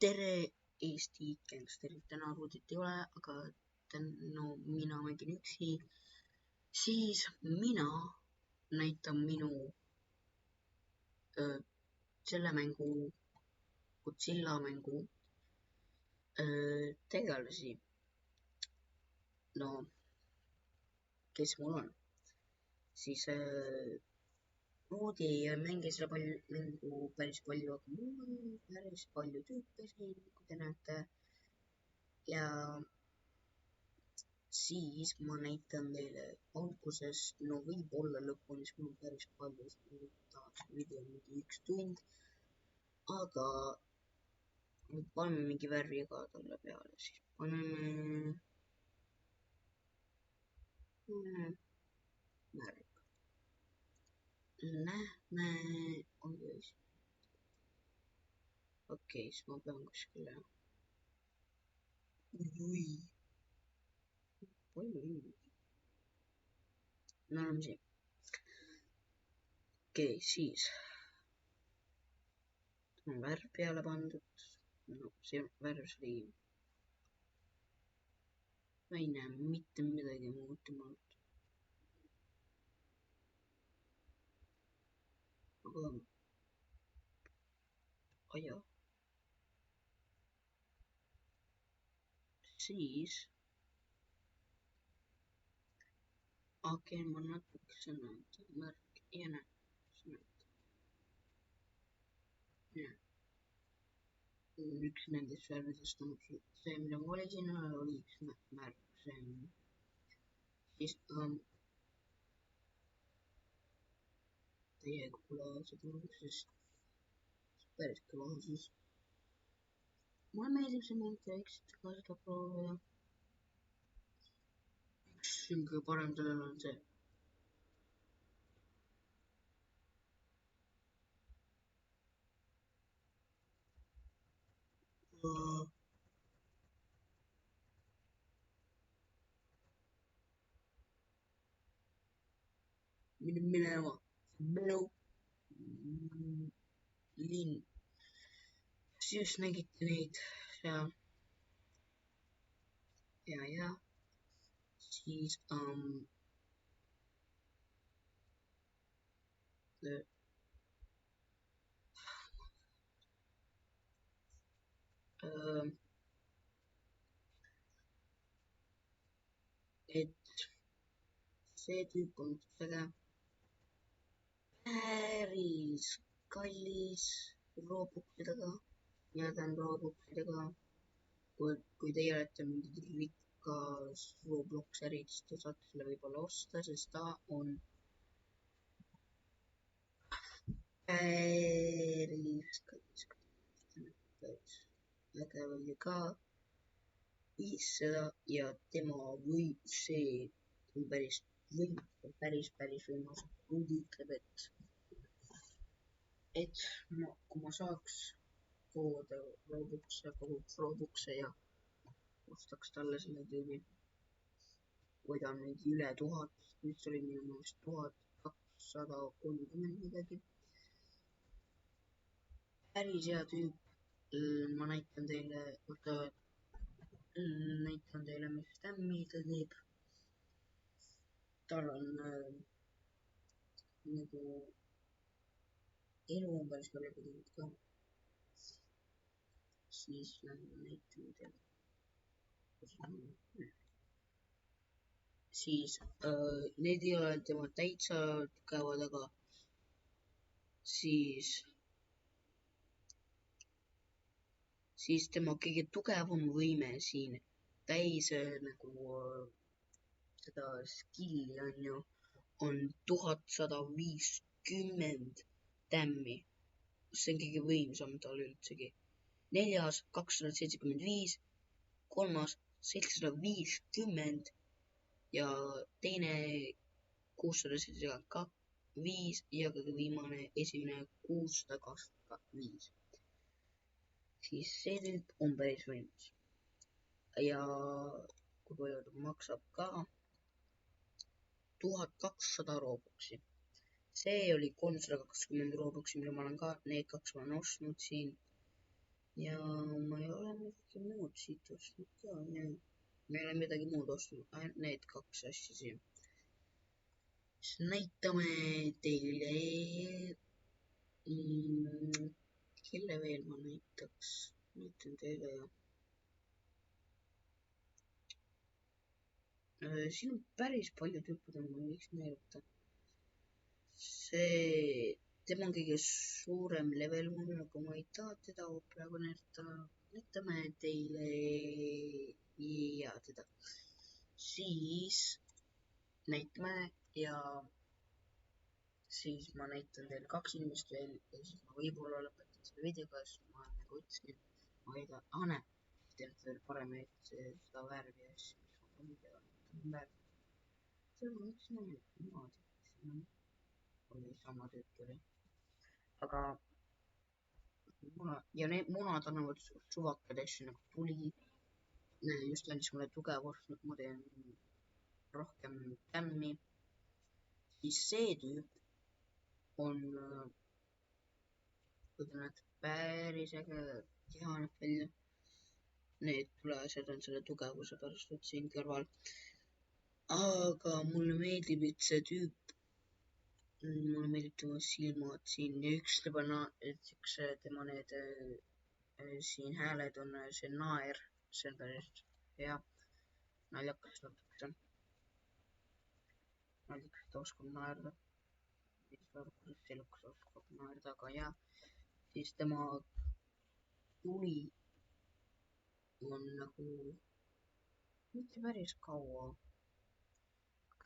tere Eesti gängsterid, täna arvutit ei ole, aga mina mängin üksi, siis mina näitan minu selle mängu, Godzilla mängu tegelasi. No, kes mul on? Siis Roodi ei mängi seda mängu päris palju, aga mul on päris palju tüüpe siin, kui te näete. Ja siis ma näitan teile algusest, no võib-olla lõpuni, sest mul on päris palju, video on mingi 1 tund, aga paneme mingi värvi ka talle peale, siis paneme värv. Lähme, okei, siis ma pean kuskile. Ui. Palju inimesi. Me oleme siin. Okei, siis. On värv peale pandud. No, see värv oli. Ma ei näe mitte midagi muutunud. Aga. Aja. Siis. Okei, ma natukese näitan märk ja näitan. Üks nendest värvidest on see, mida ma valisin, oli üks märk, see on. Siis teie kuule seda, sest päris kõva siis. Mulle meeldib see mäng, te võiksite ka seda proovida. Üks kõige parem sellel on see. Minema. Minu linn. Siis nägite neid seal. Ja. Siis et see tüüp on väga päris kallis Robloxidega ja ta on Robloxidega. Kui teie olete mingid rikas Robloxerid, siis te saate selle võib-olla osta, sest ta on päris äge oli ka 500 ja tema see on päris võimas. Ruudi ütleb, et kui ma saaks koguda Robloxe ja ostaks talle selle tüübi, kui ta on mingi üle 1000, nüüd oli minu meelest 1230 midagi. Päris hea tüüp. Ma näitan teile, mis tämmi ta teeb. Tal on nagu elu on päris palju teinud ka. Siis näitan teile. Siis need ei ole tema täitsa tugevad, aga siis tema kõige tugevam võime siin täis nagu seda skill'i on ju, on 1150 tämmi. See on kõige võimsam tal üldsegi. 4. 275, 3. 750 ja teine 675 ja kõige viimane esimene 625. Siis see tüüp on päris võimas. Ja kui palju ta maksab ka 1200 Robloxi. See oli 320 Robloxi, mida ma olen ka, need 2 ma olen ostnud siin. ja ma ei ole midagi muud siit ostnud ka, ja ma ei ole midagi muud ostnud, ainult need 2 asja siin. siis näitame teile, kelle veel ma näitan teile. siin on päris palju tüüpide, ma võiks näidata. Tema on kõige suurem level mul, aga ma ei taha teda praegu näidata. Näitame teile ja teda. Siis näitame ja siis ma näitan teile 2 inimest veel ja siis ma võib-olla lõpetan selle videoga, sest ma nagu ütlesin, ma ei taha, näe, teeme veel paremini seda värvi ja siis ma video näitan värvi. See on üks niimoodi, oli sama tüüp oli. Aga ja need munad annavad suvakaid asju nagu tuli. Just andis mulle tugevust, ma teen rohkem tämmi. Siis see tüüp on, kui te näete, päris äge keha näeb välja. Need tuleasjad on selle tugevuse pärast siin kõrval. Aga mulle meeldib, et see tüüp, mulle meeldib tema silmad siin ja üks tema need siin hääled on see naer, see on päris hea, naljakas natukene. Naljakas, ta oskab naerda. Elukas oskab naerda, aga jah. Siis tema tuli on nagu mitte päris kaua.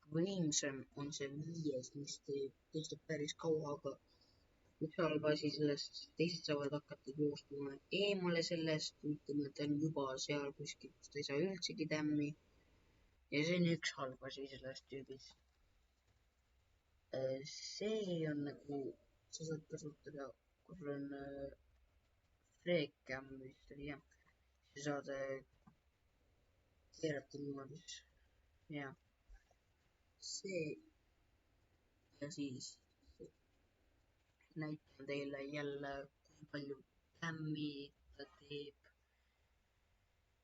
Võimsam on see 5, mis teeb päris kaua, aga üks halb asi sellest, teised saavad hakata joostma eemale sellest, ütleme, et ta on juba seal kuskil, kus ta ei saa üldsegi tämmi. Ja see on üks halb asi sellest tüübist. See on nagu, sa saad kasutada, kui sul on freecam vist oli jah, sa saad keerata niimoodi, jah. See ja siis näitan teile jälle, kui palju tämmi ta teeb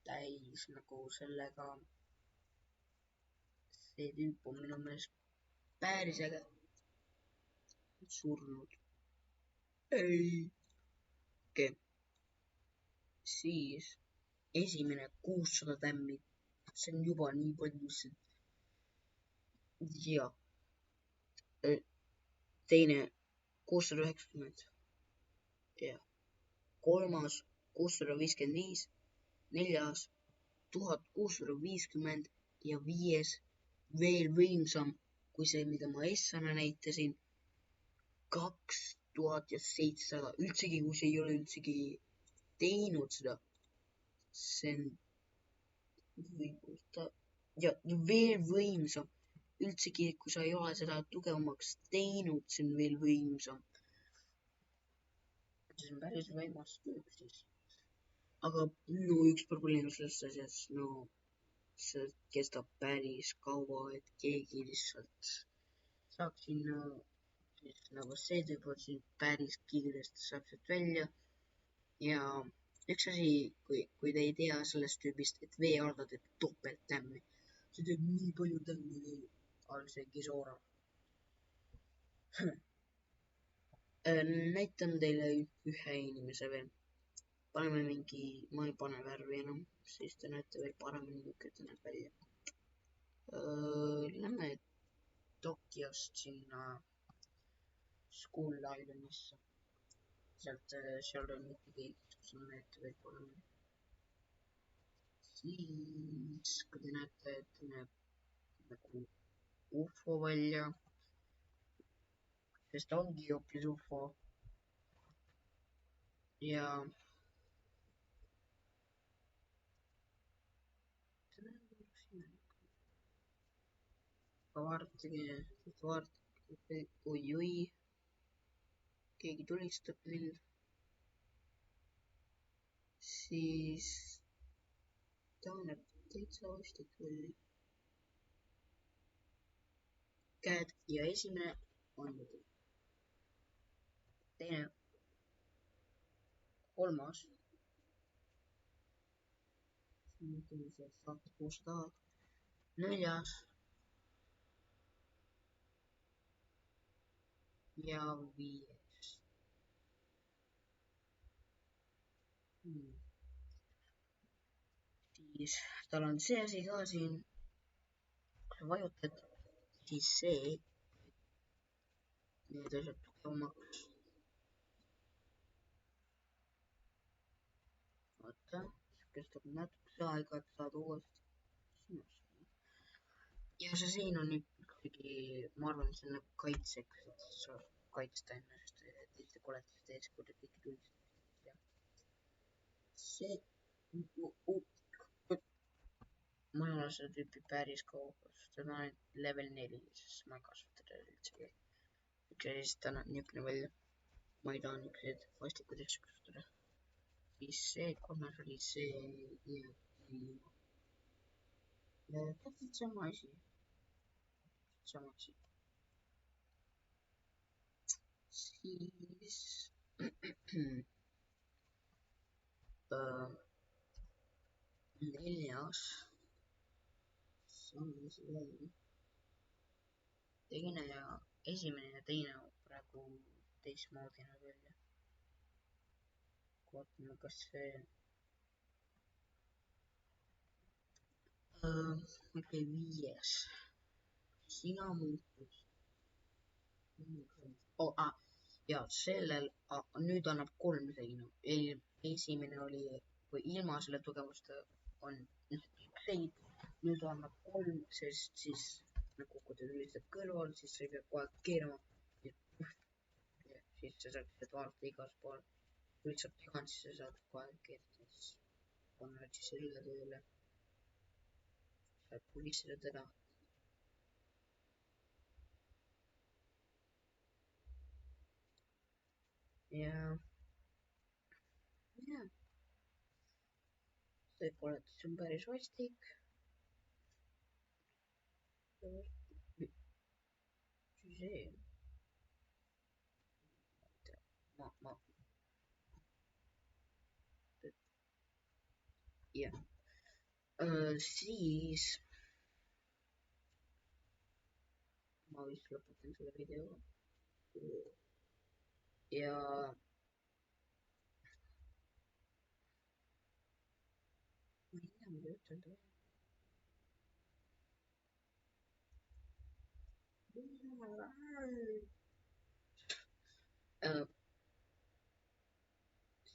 täis nagu sellega. See tüüp on minu meelest päris äge. Surnud. Ei. Okei. Siis esimene 600 tämmi. See on juba nii palju. Ja. Teine 690. Ja. Kolmas 655. Neljas 1650 ja 5 veel võimsam kui see, mida ma S-ana näitasin. 2700, üldsegi kui see ei ole üldsegi teinud seda. See on ja veel võimsam. Üldsegi kui sa ei ole seda tugevamaks teinud, see on veel võimsam. See on päris võimas tüüp siis. Aga no üks probleem selles asjas, no see kestab päris kaua, et keegi lihtsalt saab sinna, nagu see tüüp on siin päris kiiresti saab sealt välja. Ja üks asi, kui te ei tea sellest tüübist, et veealda teeb topelt tämmi. See teeb nii palju tämmi veel, all see Gisora. Näitan teile ühe inimese veel. Paneme mingi, ma ei pane värvi enam, siis te näete veel paremini, kui ta näeb välja. Lähme Tokyost sinna School Islandisse. Seal on mitte keegi, kus on näete veel paremini. Siis, kui te näete, et ta näeb nagu UFO välja, sest ongi hoopis UFO. Ja vaadake, oi, keegi tulistab mind. Siis ta näeb täitsa vastik välja. Käed ja esimene on teine, kolmas saate koos tahad. 4. ja 5. Siis tal on see asi ka siin, kui sa vajutad, siis see need asjad tugevamaks. Vaata, kestab natukese aega, et saada uuesti sinust. Ja see siin on ikkagi, ma arvan, see on kaitseks, et sa kaitsta ennast teiste koletiste ees, kui te kõik tulistate. See ma ei ole seda tüüpi päris kaua, seda on ainult level 4, siis ma ei kasvata teda üldsegi. Üks asi, siis ta on niisugune välja. Ma ei taha niisuguseid vastikuid asju kasutada. Siis see, 3. oli see ja täpselt sama asi. Siis 4. teine ja esimene ja teine praegu teistmoodi näeb välja. Vaatame, kas see okei, 5. sina muutud. Ja sellel nüüd annab 3 seina. Esimene oli, kui ilma selle tugevuste on seid, nüüd annab 3, sest siis nagu kui ta lülitad kõrval, siis sa ei pea kogu aeg keerama. Siis sa saad vaadata igas pool. Kui sa tegad, siis sa saad kogu aeg keerata, siis panna siis selle tööle. Saad pulistada teda. Ja see koletis on päris vastik. See jah. Siis ma vist lõpetan selle video. Ja ma ei tea, mida ütelda.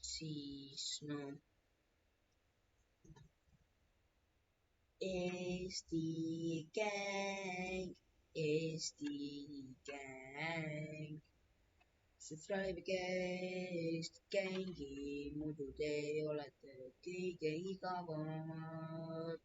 Siis no Eesti gang. Subscribe'ige Eesti gängi, muidu te olete kõige igavamad.